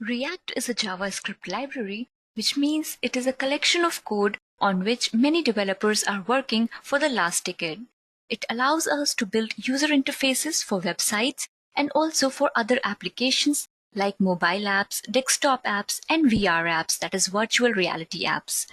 React is a JavaScript library, which means it is a collection of code on which many developers are working for the last decade. It allows us to build user interfaces for websites and also for other applications like mobile apps, desktop apps, and VR apps, that is virtual reality apps.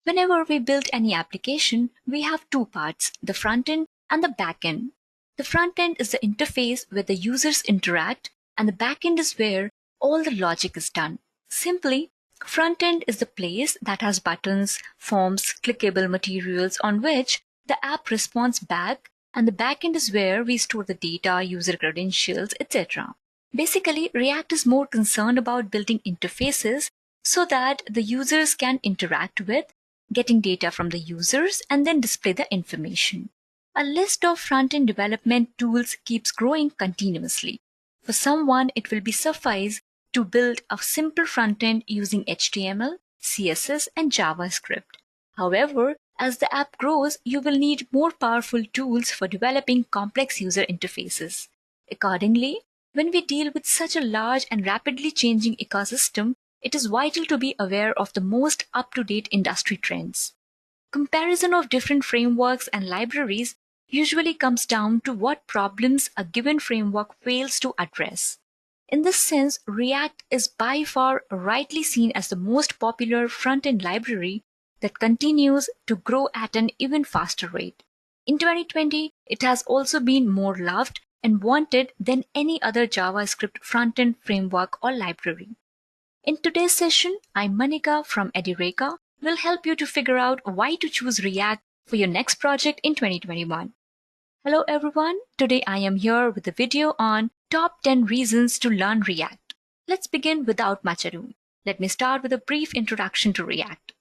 Whenever we build any application, we have two parts, the front end and the back end. The front end is the interface where the users interact, and the back end is where all the logic is done. Simply, front end is the place that has buttons, forms, clickable materials on which the app responds back, and the back end is where we store the data, user credentials, etc. Basically, React is more concerned about building interfaces so that the users can interact with, getting data from the users, and then display the information. A list of front-end development tools keeps growing continuously. For someone, it will be suffice to build a simple front-end using HTML, CSS, and JavaScript. However, as the app grows, you will need more powerful tools for developing complex user interfaces. Accordingly, when we deal with such a large and rapidly changing ecosystem, it is vital to be aware of the most up-to-date industry trends. Comparison of different frameworks and libraries usually comes down to what problems a given framework fails to address. In this sense, React is by far rightly seen as the most popular front-end library that continues to grow at an even faster rate. In 2020, it has also been more loved and wanted than any other JavaScript front-end framework or library. In today's session, I'm Manika from Edureka will help you to figure out why to choose React for your next project in 2021. Hello everyone, today I am here with a video on top 10 reasons to learn React. Let's begin without much ado. Let me start with a brief introduction to React.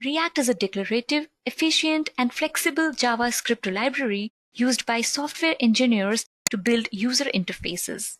React is a declarative, efficient, and flexible JavaScript library used by software engineers to build user interfaces.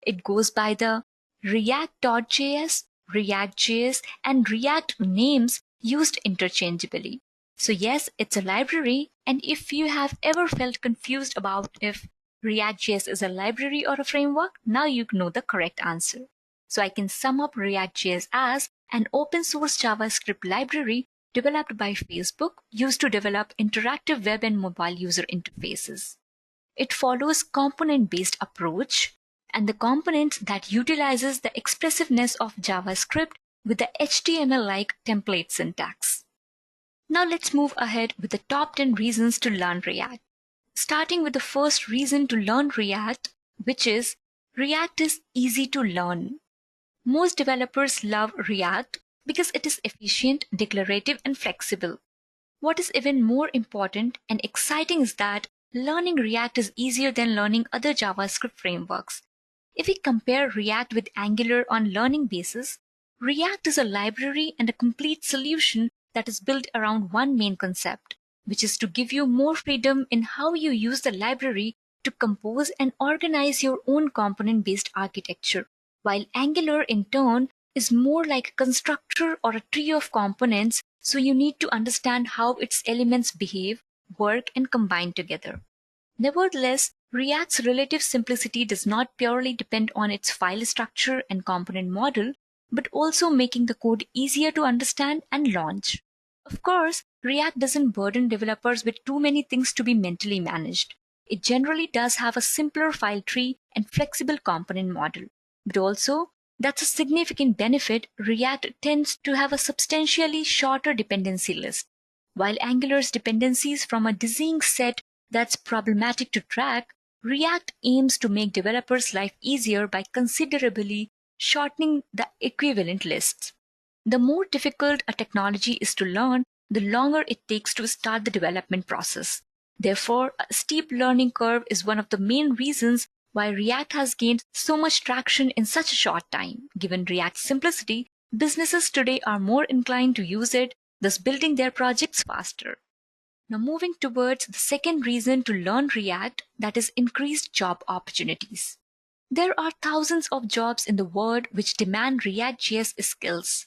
It goes by the React.js, ReactJS, and React names used interchangeably. So yes, it's a library, and if you have ever felt confused about if ReactJS is a library or a framework, now you know the correct answer. So I can sum up ReactJS as an open source JavaScript library developed by Facebook used to develop interactive web and mobile user interfaces. It follows component-based approach and the components that utilizes the expressiveness of JavaScript with the HTML-like template syntax. Now let's move ahead with the top 10 reasons to learn React. Starting with the first reason to learn React, which is React is easy to learn. Most developers love React because it is efficient, declarative, and flexible. What is even more important and exciting is that learning React is easier than learning other JavaScript frameworks. If we compare React with Angular on learning basis, React is a library and a complete solution that is built around one main concept, which is to give you more freedom in how you use the library to compose and organize your own component-based architecture, while Angular in turn is more like a constructor or a tree of components, so you need to understand how its elements behave, work, and combine together. Nevertheless, React's relative simplicity does not purely depend on its file structure and component model, but also making the code easier to understand and launch. Of course, React doesn't burden developers with too many things to be mentally managed. It generally does have a simpler file tree and flexible component model, but also that's a significant benefit. React tends to have a substantially shorter dependency list. While Angular's dependencies from a dizzying set that's problematic to track, React aims to make developers' life easier by considerably shortening the equivalent lists. The more difficult a technology is to learn, the longer it takes to start the development process. Therefore, a steep learning curve is one of the main reasons why React has gained so much traction in such a short time. Given React's simplicity, businesses today are more inclined to use it, thus building their projects faster. Now moving towards the second reason to learn React, that is increased job opportunities. There are thousands of jobs in the world which demand ReactJS skills.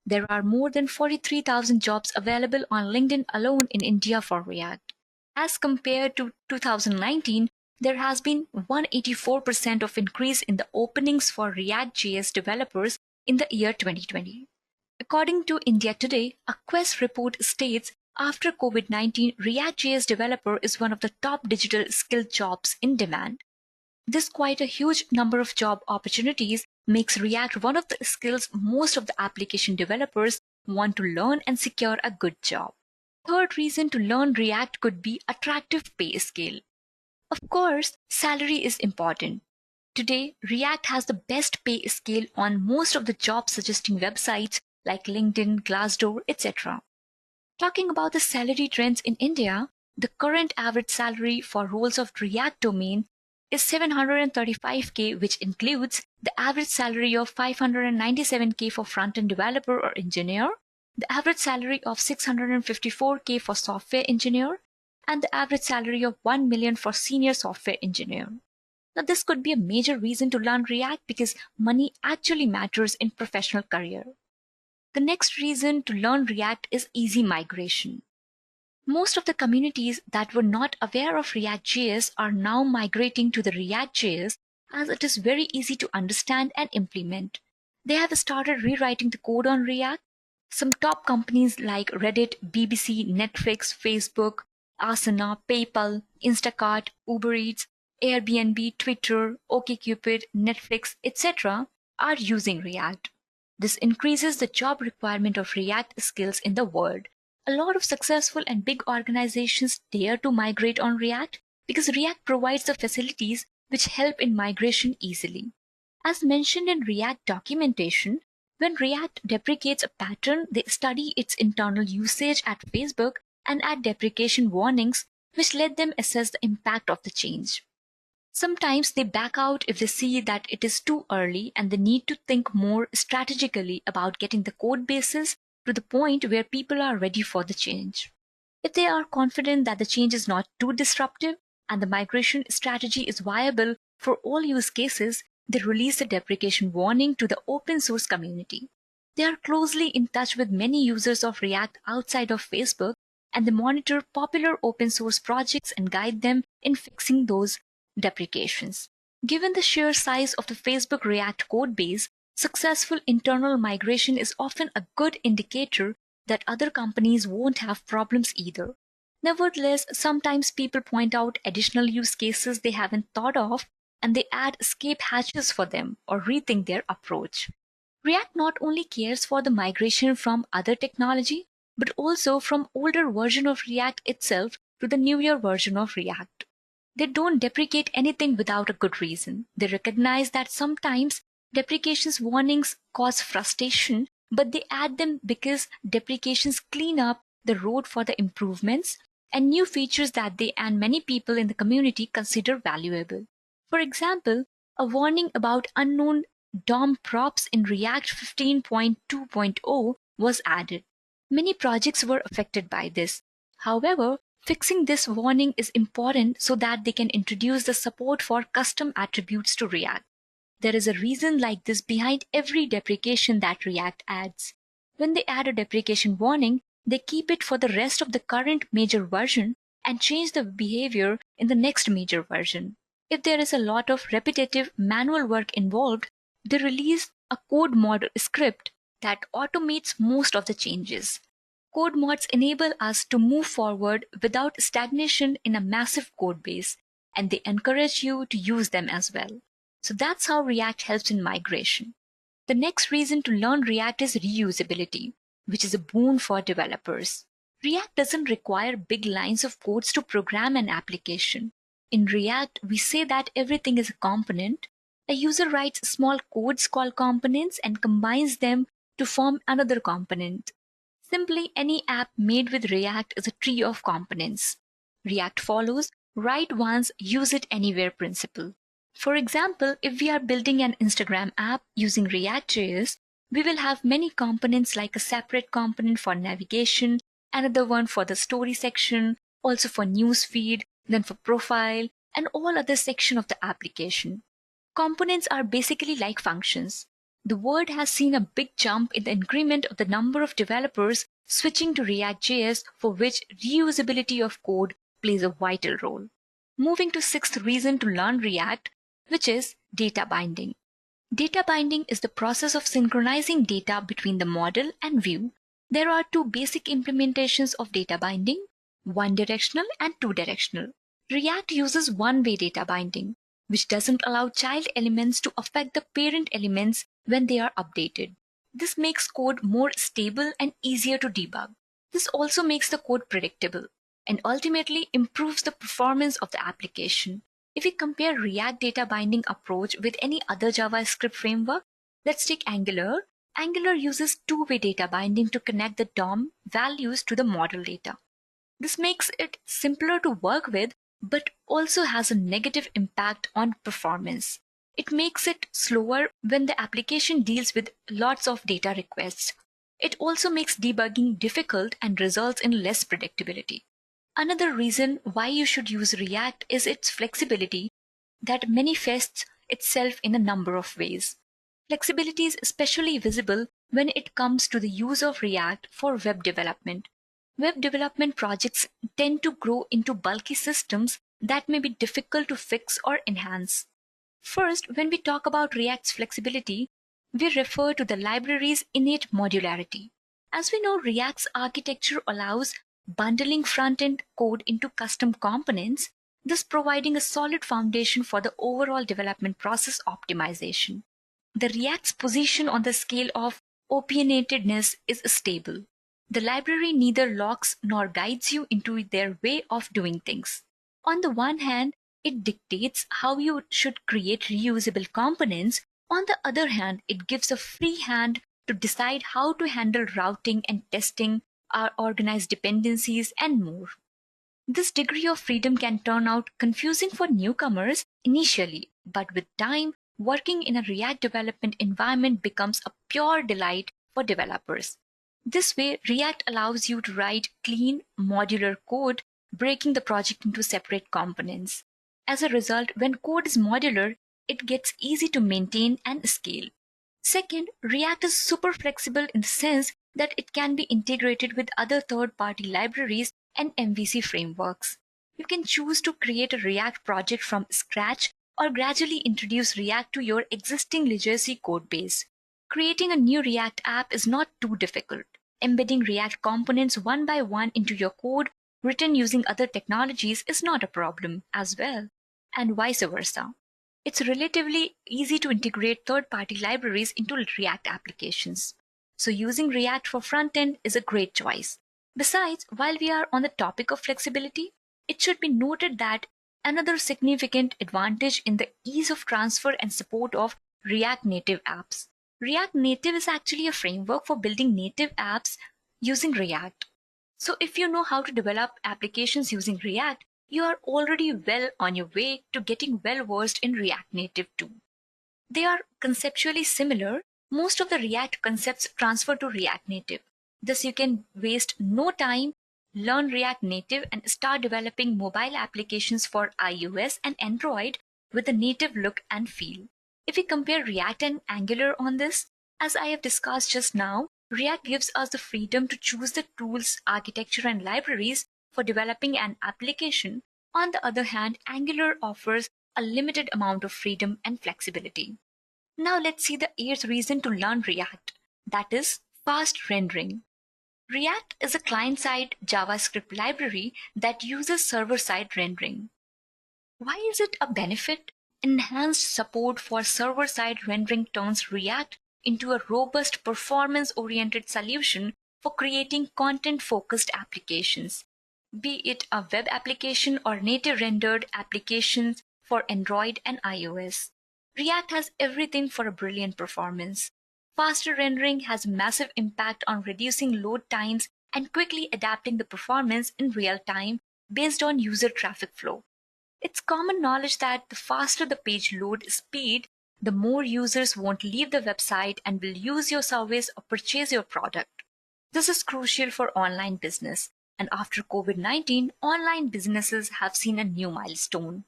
There are more than 43,000 jobs available on LinkedIn alone in India for React. As compared to 2019, there has been 184% of increase in the openings for ReactJS developers in the year 2020. According to India Today, a Quest report states after COVID-19, ReactJS developer is one of the top digital skill jobs in demand. This quite a huge number of job opportunities makes React one of the skills most of the application developers want to learn and secure a good job. Third reason to learn React could be attractive pay scale. Of course, salary is important. Today, React has the best pay scale on most of the job suggesting websites like LinkedIn, Glassdoor, etc. Talking about the salary trends in India, the current average salary for roles of React domain is 735K, which includes the average salary of 597K for front-end developer or engineer, the average salary of 654K for software engineer, and the average salary of 1 million for senior software engineer. Now, this could be a major reason to learn React because money actually matters in professional career. The next reason to learn React is easy migration. Most of the communities that were not aware of ReactJS are now migrating to the ReactJS as it is very easy to understand and implement. They have started rewriting the code on React. Some top companies like Reddit, BBC, Netflix, Facebook, Asana, PayPal, Instacart, Uber Eats, Airbnb, Twitter, OkCupid, Netflix, etc. are using React. This increases the job requirement of React skills in the world. A lot of successful and big organizations dare to migrate on React because React provides the facilities which help in migration easily. As mentioned in React documentation, when React deprecates a pattern, they study its internal usage at Facebook and add deprecation warnings which let them assess the impact of the change. Sometimes they back out if they see that it is too early and they need to think more strategically about getting the code bases to the point where people are ready for the change. If they are confident that the change is not too disruptive and the migration strategy is viable for all use cases, they release a deprecation warning to the open source community. They are closely in touch with many users of React outside of Facebook, and they monitor popular open source projects and guide them in fixing those deprecations. Given the sheer size of the Facebook React code base, successful internal migration is often a good indicator that other companies won't have problems either. Nevertheless, sometimes people point out additional use cases they haven't thought of, and they add escape hatches for them or rethink their approach. React not only cares for the migration from other technology, but also from older version of React itself to the newer version of React. They don't deprecate anything without a good reason. They recognize that sometimes deprecations warnings cause frustration, but they add them because deprecations clean up the road for the improvements and new features that they and many people in the community consider valuable. For example, a warning about unknown DOM props in React 15.2.0 was added. Many projects were affected by this. However, fixing this warning is important so that they can introduce the support for custom attributes to React. There is a reason like this behind every deprecation that React adds. When they add a deprecation warning, they keep it for the rest of the current major version and change the behavior in the next major version. If there is a lot of repetitive manual work involved, they release a code mod script that automates most of the changes. Code mods enable us to move forward without stagnation in a massive code base, and they encourage you to use them as well. So that's how React helps in migration. The next reason to learn React is reusability, which is a boon for developers. React doesn't require big lines of codes to program an application. In React, we say that everything is a component. A user writes small codes called components and combines them to form another component. Simply, any app made with React is a tree of components. React follows write once, use it anywhere principle. For example, if we are building an Instagram app using ReactJS, we will have many components like a separate component for navigation, another one for the story section, also for newsfeed, then for profile, and all other section of the application. Components are basically like functions. The world has seen a big jump in the increment of the number of developers switching to ReactJS, for which reusability of code plays a vital role. Moving to sixth reason to learn React, which is data binding. Data binding is the process of synchronizing data between the model and view. There are two basic implementations of data binding, one directional and two directional. React uses one-way data binding, which doesn't allow child elements to affect the parent elements when they are updated. This makes code more stable and easier to debug. This also makes the code predictable and ultimately improves the performance of the application. If we compare React data binding approach with any other JavaScript framework, let's take Angular. Angular uses two-way data binding to connect the DOM values to the model data. This makes it simpler to work with, but also has a negative impact on performance. It makes it slower when the application deals with lots of data requests. It also makes debugging difficult and results in less predictability. Another reason why you should use React is its flexibility that manifests itself in a number of ways. Flexibility is especially visible when it comes to the use of React for web development. Web development projects tend to grow into bulky systems that may be difficult to fix or enhance. First, when we talk about React's flexibility, we refer to the library's innate modularity. As we know, React's architecture allows bundling front-end code into custom components, thus providing a solid foundation for the overall development process optimization. The React's position on the scale of opinionatedness is stable. The library neither locks nor guides you into their way of doing things. On the one hand, it dictates how you should create reusable components. On the other hand, it gives a free hand to decide how to handle routing and testing, organize dependencies, and more. This degree of freedom can turn out confusing for newcomers initially, but with time, working in a React development environment becomes a pure delight for developers. This way, React allows you to write clean, modular code, breaking the project into separate components. As a result, when code is modular, it gets easy to maintain and scale. Second, React is super flexible in the sense that it can be integrated with other third-party libraries and MVC frameworks. You can choose to create a React project from scratch or gradually introduce React to your existing legacy code base. Creating a new React app is not too difficult. Embedding React components one by one into your code written using other technologies is not a problem as well, and vice versa. It's relatively easy to integrate third-party libraries into React applications. So using React for front-end is a great choice. Besides, while we are on the topic of flexibility, it should be noted that another significant advantage in the ease of transfer and support of React Native apps. React Native is actually a framework for building native apps using React. So if you know how to develop applications using React, you are already well on your way to getting well versed in React Native too. They are conceptually similar. Most of the React concepts transfer to React Native. Thus you can waste no time, learn React Native and start developing mobile applications for iOS and Android with a native look and feel. If we compare React and Angular on this, as I have discussed just now, React gives us the freedom to choose the tools, architecture, and libraries for developing an application. On the other hand, Angular offers a limited amount of freedom and flexibility. Now let's see the 8th reason to learn React, that is fast rendering. React is a client-side JavaScript library that uses server-side rendering. Why is it a benefit? Enhanced support for server-side rendering turns React into a robust, performance-oriented solution for creating content-focused applications, be it a web application or native rendered applications for Android and iOS. React has everything for a brilliant performance. Faster rendering has massive impact on reducing load times and quickly adapting the performance in real time based on user traffic flow. It's common knowledge that the faster the page load speed, the more users won't leave the website and will use your service or purchase your product. This is crucial for online business, and after COVID-19, online businesses have seen a new milestone.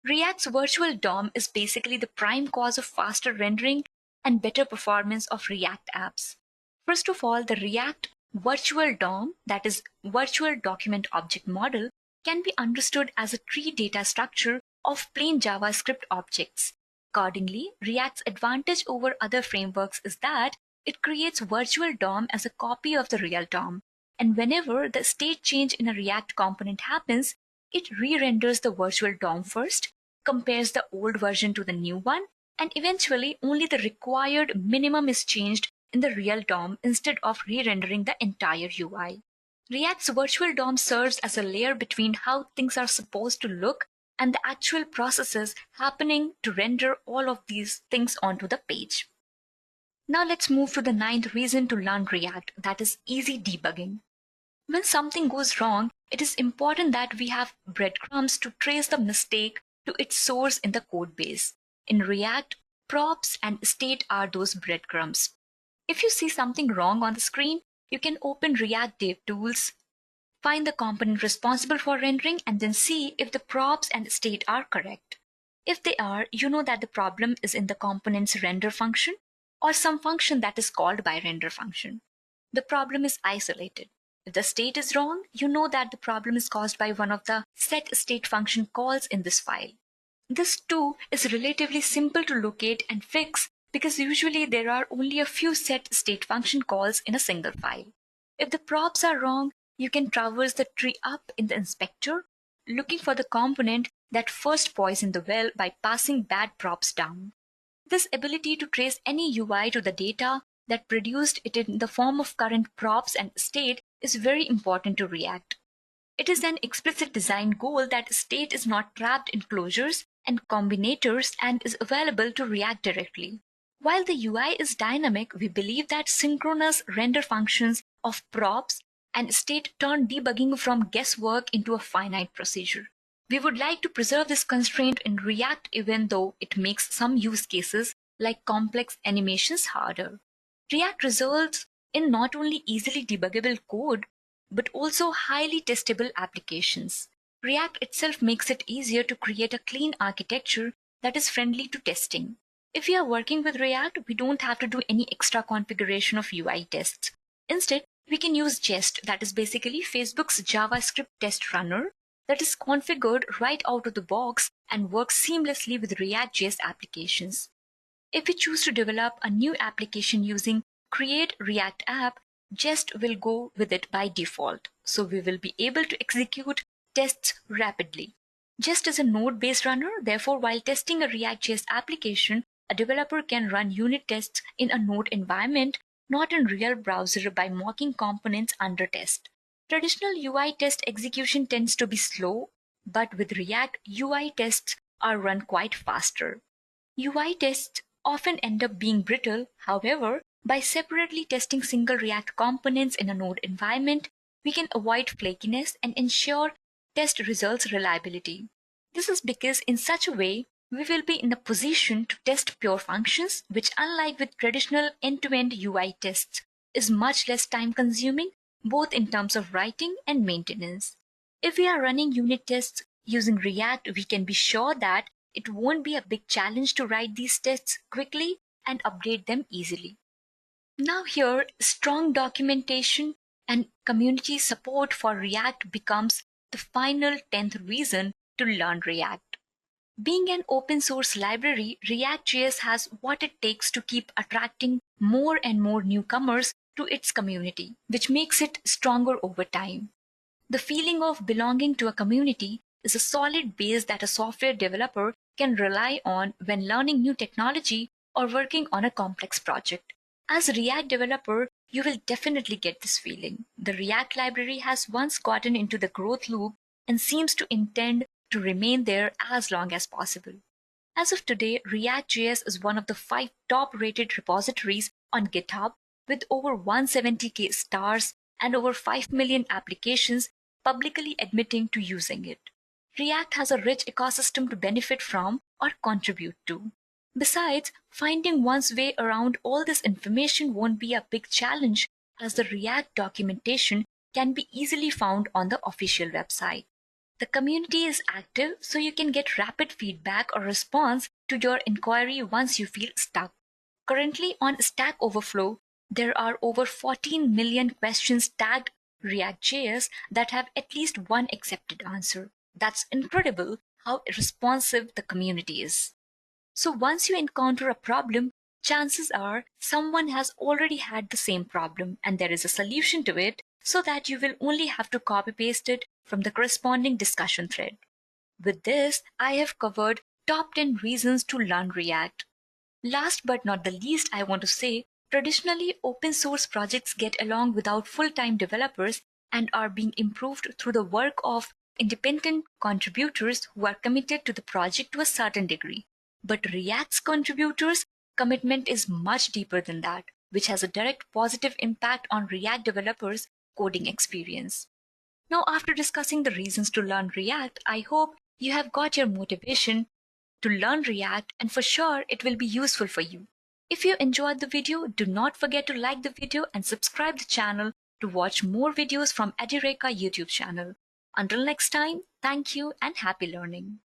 React's virtual DOM is basically the prime cause of faster rendering and better performance of React apps. First of all, the React virtual DOM, that is Virtual Document Object Model, can be understood as a tree data structure of plain JavaScript objects. Accordingly, React's advantage over other frameworks is that it creates virtual DOM as a copy of the real DOM. And whenever the state change in a React component happens, it re-renders the virtual DOM first, compares the old version to the new one, and eventually only the required minimum is changed in the real DOM instead of re-rendering the entire UI. React's virtual DOM serves as a layer between how things are supposed to look and the actual processes happening to render all of these things onto the page. Now let's move to the 9th reason to learn React, that is easy debugging. When something goes wrong, it is important that we have breadcrumbs to trace the mistake to its source in the code base. In React, props and state are those breadcrumbs. If you see something wrong on the screen, you can open React Dev Tools, find the component responsible for rendering, and then see if the props and state are correct. If they are, you know that the problem is in the component's render function or some function that is called by render function. The problem is isolated. If the state is wrong, you know that the problem is caused by one of the set state function calls in this file. This too is relatively simple to locate and fix because usually there are only a few set state function calls in a single file. If the props are wrong, you can traverse the tree up in the inspector, looking for the component that first poisoned the well by passing bad props down. This ability to trace any UI to the data that produced it in the form of current props and state is very important to React. It is an explicit design goal that state is not trapped in closures and combinators and is available to React directly. While the UI is dynamic, we believe that synchronous render functions of props and state turn debugging from guesswork into a finite procedure. We would like to preserve this constraint in React even though it makes some use cases like complex animations harder. React results in not only easily debuggable code, but also highly testable applications. React itself makes it easier to create a clean architecture that is friendly to testing. If we are working with React, we don't have to do any extra configuration of UI tests. Instead, we can use Jest, that is basically Facebook's JavaScript test runner that is configured right out of the box and works seamlessly with ReactJS applications. If we choose to develop a new application using Create React App, Jest will go with it by default, so we will be able to execute tests rapidly. Jest is a node-based runner, therefore while testing a ReactJS application, a developer can run unit tests in a node environment, not in real browser by mocking components under test. Traditional UI test execution tends to be slow, but with React, UI tests are run quite faster. UI tests often end up being brittle, however, by separately testing single React components in a node environment, we can avoid flakiness and ensure test results reliability. This is because in such a way, we will be in a position to test pure functions, which unlike with traditional end-to-end UI tests, is much less time-consuming, both in terms of writing and maintenance. If we are running unit tests using React, we can be sure that it won't be a big challenge to write these tests quickly and update them easily. Now here, strong documentation and community support for React becomes the final 10th reason to learn React. Being an open source library, ReactJS has what it takes to keep attracting more and more newcomers to its community, which makes it stronger over time. The feeling of belonging to a community is a solid base that a software developer can rely on when learning new technology or working on a complex project. As a React developer, you will definitely get this feeling. The React library has once gotten into the growth loop and seems to intend to remain there as long as possible. As of today, ReactJS is one of the 5 top-rated repositories on GitHub with over 170,000 stars and over 5 million applications publicly admitting to using it. React has a rich ecosystem to benefit from or contribute to. Besides, finding one's way around all this information won't be a big challenge, as the React documentation can be easily found on the official website. The community is active, so you can get rapid feedback or response to your inquiry once you feel stuck. Currently on Stack Overflow, there are over 14 million questions tagged ReactJS that have at least one accepted answer. That's incredible how responsive the community is. So once you encounter a problem, chances are someone has already had the same problem and there is a solution to it, so that you will only have to copy paste it from the corresponding discussion thread. With this, I have covered top 10 reasons to learn React. Last but not the least, I want to say, traditionally open source projects get along without full-time developers and are being improved through the work of independent contributors who are committed to the project to a certain degree. But React's contributors' commitment is much deeper than that, which has a direct positive impact on React developers' coding experience. Now, after discussing the reasons to learn React, I hope you have got your motivation to learn React, and for sure it will be useful for you. If you enjoyed the video, do not forget to like the video and subscribe the channel to watch more videos from Edureka YouTube channel. Until next time, thank you and happy learning.